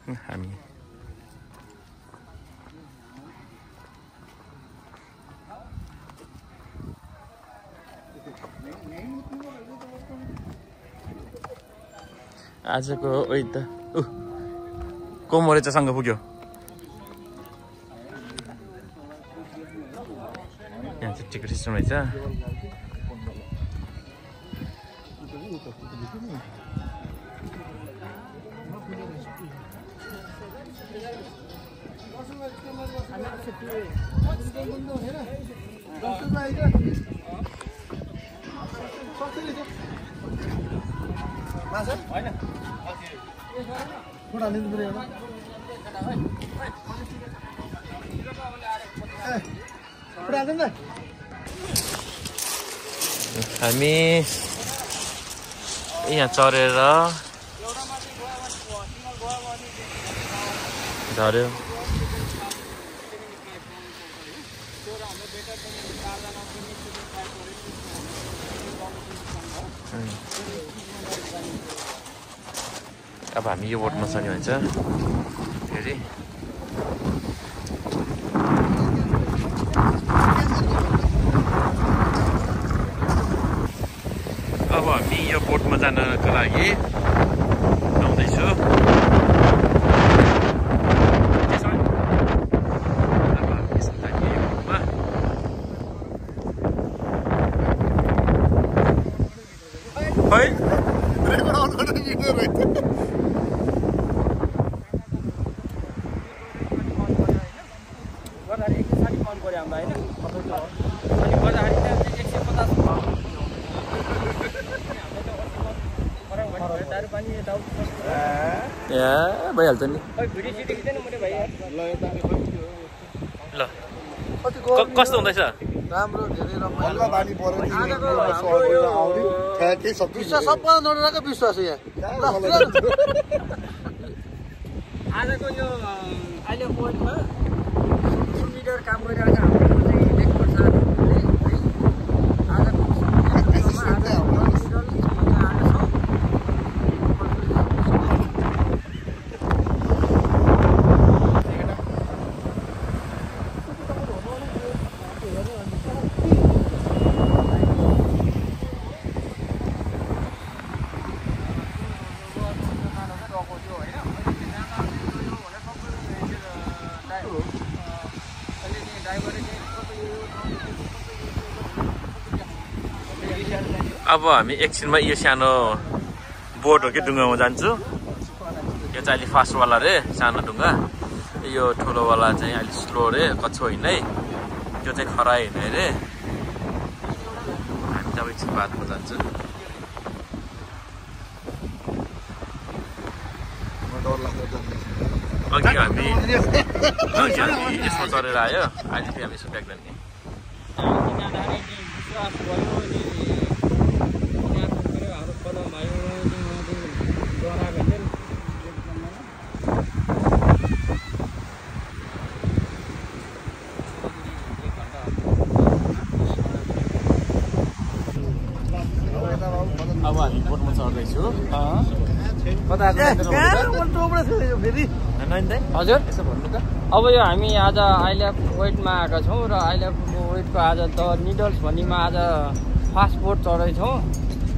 हामी आजको ओइ त कोमरेचासँग पुग्यो यहाँ चाहिँ टिकट सिस्टम रहेछ हामी यहाँ चढेर झर्यो अब हामी यो बोटमा चढ्यो भन्छ फेरि अब हामी यो बोटमा जानको लागि आउँदैछु भइहाल्छ नि ल कस्तो हुँदैछ राम्रो धेरै रमाइलो बानी पर्यो विश्वास सबैजना नडराको विश्वास यहाँ आजको यो अहिले पोइन्टमा टिम लिडर काम गरिरहेको हाम्रो चाहिँ लेखकोट साथीहरूले है आजको अब हामी एकछिनमा यो सानो बोट हो कि ढुङ्गामा जान्छु यो चाहिँ अलि फास्टवाला रे सानो ढुङ्गा यो ठुलोवाला चाहिँ अलि स्लो रे कच्छु होइन है त्यो चाहिँ खराइ होइन रे हामी चाहिँ अब एकछिन बादमा जान्छु अघि हामी यसमा चढेर आयो अहिले फेरि हामी यसो ब्याग्दैन नि अब हामी बोटमा चढ्दैछु हजुर अब यो हामी आज आइल्याफ वेटमा आएका छौँ र आइल्याफ वेटको आज द निडल्स भन्नेमा आज फास्ट बोट चढेछौँ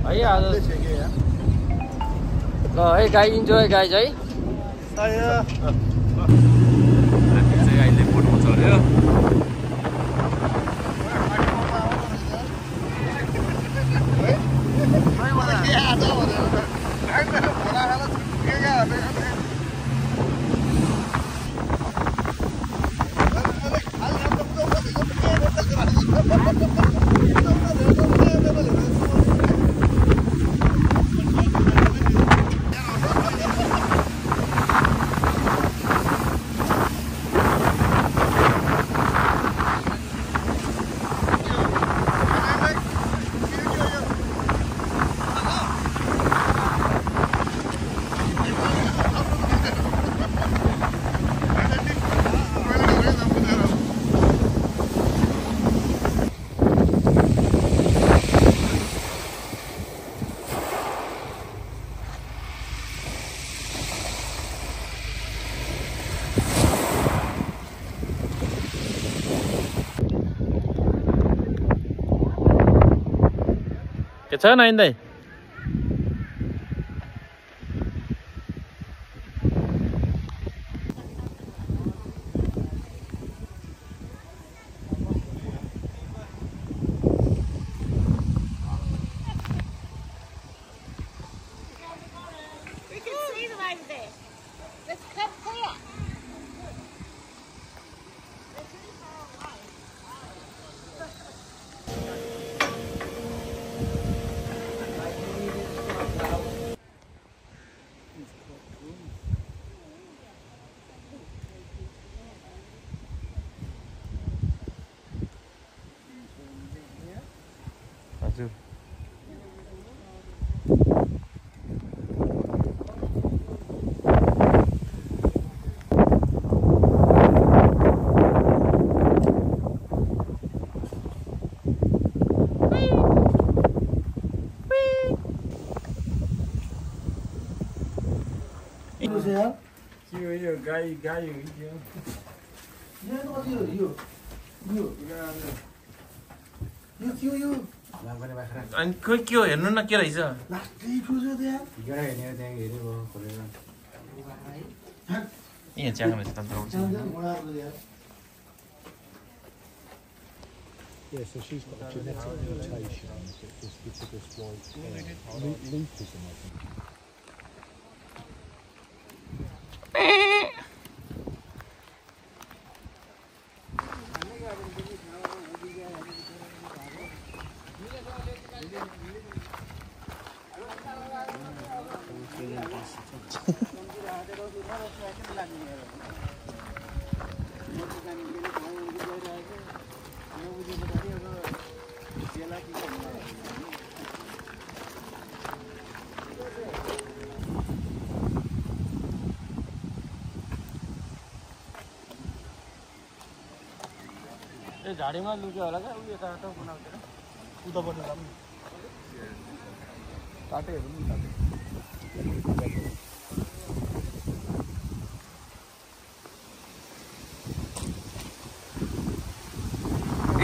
है आज ल है गाई इन्जोय गाइज है अहिले बोटमा चढ्यो के छ नाइन दाइ हजुर यो गाई गाई अनि खोइ के हो हेर्नु न के रहेछ यहाँ च्याङ रहेछ त Yeah, so she's got a genetic mutation that just gives her this white leucism, I think. झाडीमा लुक्यो होला क्या उयो काटो बनाउँदैन उतापट्टि जाऊँ काटेहरू पनि काटे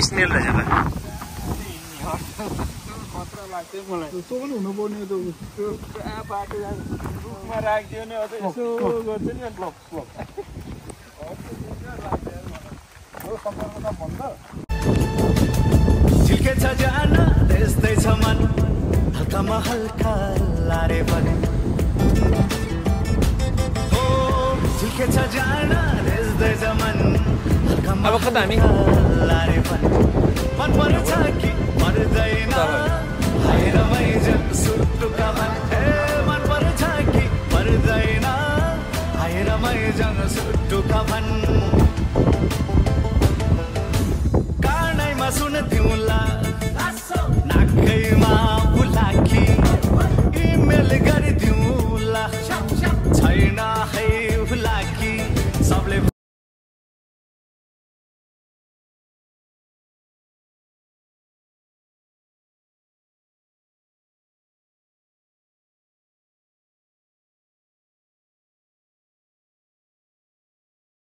स्नेल रहेछ त खतरा लाग्थ्यो मलाई त्यो पनि हुनुपर्ने त त्यो पुरा बाटो रुखमा राखिदियो नि अझै यसो गर्छ नि ब्लक ब्लक झिल्केछ जान त्यस्तै छ मन हल्कामा हल्का लारे पनि हो झिल्केछ जान त्यस्तै छ मन हल्कामा अब कता हामी लारे पनि मन पर्छ कि पर्दैन